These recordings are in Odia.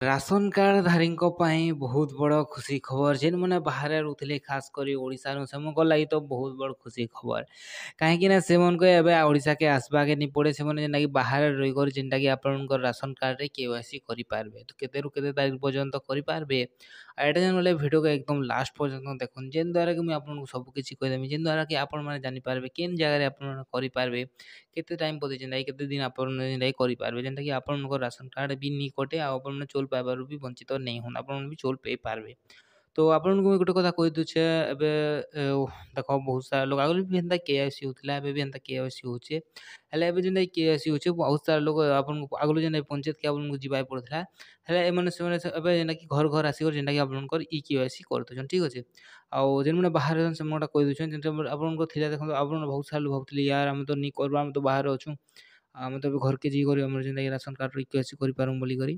ରାସନ କାର୍ଡ ଧାରୀଙ୍କ ପାଇଁ ବହୁତ ବଡ଼ ଖୁସି ଖବର ଯେନ୍ମାନେ ବାହାରେ ରହୁଥିଲେ ଖାସ୍ କରି ଓଡ଼ିଶାରୁ ସେମାନଙ୍କ ଲାଗି ତ ବହୁତ ବଡ଼ ଖୁସି ଖବର କାହିଁକି ନା ସେମାନଙ୍କୁ ଏବେ ଓଡ଼ିଶାକେ ଆସିବାକେ ନି ପଡ଼େ ସେମାନେ ଯେନ୍ଟାକି ବାହାରେ ରହିକରି ଯେନ୍ଟାକି ଆପଣଙ୍କର ରାସନ କାର୍ଡ଼ରେ କେୱାଇସି କରିପାରିବେ ତ କେତେରୁ କେତେ ତାରିଖ ପର୍ଯ୍ୟନ୍ତ କରିପାରିବେ ଆଉ ଏଇଟା ଯେନ୍ ବୋଲେ ଭିଡ଼ିଓକୁ ଏକଦମ ଲାଷ୍ଟ ପର୍ଯ୍ୟନ୍ତ ଦେଖୁନ୍ ଯେନ୍ ଦ୍ୱାରା କି ମୁଇଁ ଆପଣଙ୍କୁ ସବୁ କିଛି କହିଦେମି ଯେନ୍ ଦ୍ୱାରା କି ଆପଣମାନେ ଜାଣିପାରିବେ କେନ୍ ଜାଗାରେ ଆପଣମାନେ କରିପାରିବେ କେତେ ଟାଇମ୍ ପଦି ଯେନ୍ଟାକି କେତେ ଦିନ ଆପଣମାନେ ଯେନ୍ଟାକି କରିପାରିବେ ଯେନ୍ଟାକି ଆପଣଙ୍କର ରାସନ କାର୍ଡ଼ ବି ନି କଟେ ଆଉ ଆପଣମାନେ ଚଉଲ୍ ପାଇବାରୁ ବି ବଞ୍ଚିତ ନେଇ ହୁଅନ୍ ଆପଣମାନେ ବି ଚଉଲ୍ ପାଇ ପାରବେ। ତ ଆପଣଙ୍କୁ ମୁଇଁ ଗୋଟେ କଥା କହି ଦଉଛେ ଏବେ ଦେଖ ବହୁତ ସାରା ଲୋକ ଆଗରୁ ବି ହେନ୍ତା କେୱାଇସି ହଉଥିଲା ଏବେ ବି ହେନ୍ତା କେୱାଇସି ହଉଛେ ହେଲେ ଏବେ ଯେନ୍ଟାକି କେୱାଇସି ହଉଛେ ବହୁତ ସାରା ଲୋକ ଆପଣଙ୍କୁ ଆଗରୁ ଯେନ୍ଟାକି ପଞ୍ଚାୟତକେ ଆପଣଙ୍କୁ ଯିବାକୁ ପଡ଼ୁଥିଲା ହେଲେ ଏମାନେ ସେମାନେ ଏବେ ଯେନ୍ଟାକି ଘର ଘର ଆସିକରି ଯେନ୍ଟାକି ଆପଣଙ୍କର ଇ କେୱାଇସି କରିଦଉଛନ୍ ଠିକ୍ ଅଛେ। ଆଉ ଯେନ୍ମାନେ ବାହାରେ ଅଛନ୍ ସେମାନେଟା କହିଦଉଛନ୍ ଯେନ୍ଟା ଆପଣଙ୍କର ଥିଲା ଦେଖନ୍ତୁ ଆପଣ ବହୁତ ସାରା ଲୋକ ଭାବୁଥିଲେ ୟାର ଆମେ ତ ନି କରବୁ ଆମେ ତ ବାହାରେ ଅଛୁଁ ଆମେ ତ ଏବେ ଘରକେ ଯାଇକରି ଆମର ଯେନ୍ଟାକି ରାସନ କାର୍ଡ଼ରେ ଇ କେୱାଇସି କରିପାରୁଁ ବୋଲିକରି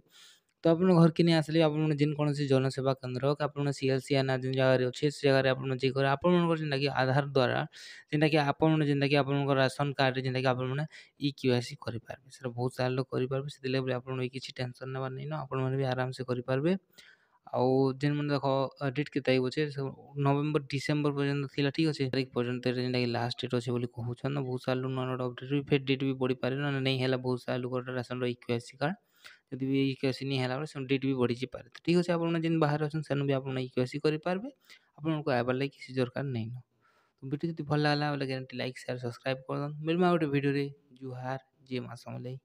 ତ ଆପଣ ଘରକେ ନେଇ ଆସିଲେ ଆପଣ ଯେନ୍ କୌଣସି ଜନସେବା କେନ୍ଦ୍ର କି ଆପଣ ସିଏଲସି ଆନା ଯେନ୍ ଜାଗାରେ ଅଛେ ସେ ଜାଗାରେ ଆପଣ ଯାଇକରି ଆପଣଙ୍କର ଯେନ୍ଟାକି ଆଧାର ଦ୍ୱାରା ଯେନ୍ଟାକି ଆପଣମାନେ ଯେନ୍ଟାକି ଆପଣଙ୍କର ରାସନ କାର୍ଡ଼ରେ ଯେନ୍ଟାକି ଆପଣମାନେ ଇ କେୱାଇସି କରିପାରିବେ ସେଟା ବହୁତ ସାରା ଲୋକ କରିପାରିବେ ସେଥିଲାଗି ଆପଣ ବି କିଛି ଟେନସନ୍ ନେବାର ନାଇଁନ ଆପଣମାନେ ବି ଆରାମସେ କରିପାରିବେ। ଆଉ ଯେନ୍ମାନେ ଦେଖ ଡେଟ୍ କେତେ ତାରିଖ ଅଛେ ନଭେମ୍ବର ଡିସେମ୍ବର ପର୍ଯ୍ୟନ୍ତ ଥିଲା ଠିକ୍ ଅଛେ ତାରିଖ ପର୍ଯ୍ୟନ୍ତ ଯେନ୍ଟାକି ଲାଷ୍ଟ ଡେଟ୍ ଅଛେ ବୋଲି କହୁଛନ୍ ବହୁତ ସାରା ଲୋକ ନୂଆ ନୂଆ ଅପଡେଟ୍ ବି ଫେର୍ ଡେଟ୍ ବି ବଢ଼ିପାରେ ନହେଲେ ନେଇ ହେଲା ବହୁତ ସାରା ଲୋକର ରାସନର ଇ କେୱାଇସି କାର୍ଡ଼ ଯଦି ବି ଇ କେୱାଇସି ନି ହେଲା ବେଲେ ସେ ଡେଟ୍ ବି ବଢ଼ିଯାଇପାରେ ତ ଠିକ୍ ଅଛେ ଆପଣମାନେ ଯେନ୍ ବାହାରେ ଅଛନ୍ ସେନୁ ବି ଆପଣ ଇ କେୱାଇସି କରିପାରିବେ ଆପଣଙ୍କୁ ଆଇବାର୍ ଲାଗି କିଛି ଦରକାର ନାଇଁନ। ତ ଭିଡ଼ିଓ ଯଦି ଭଲ ଲାଗଲା ବେଲେ ଗ୍ୟାରେଣ୍ଟି ଲାଇକ୍ ସେୟାର ସବସ୍କ୍ରାଇବ୍ କରିଦନ୍ ମିଲ୍ମା ଗୋଟେ ଭିଡ଼ିଓରେ ଜୁହାର ଜୟ ମା ସମଲେଇ।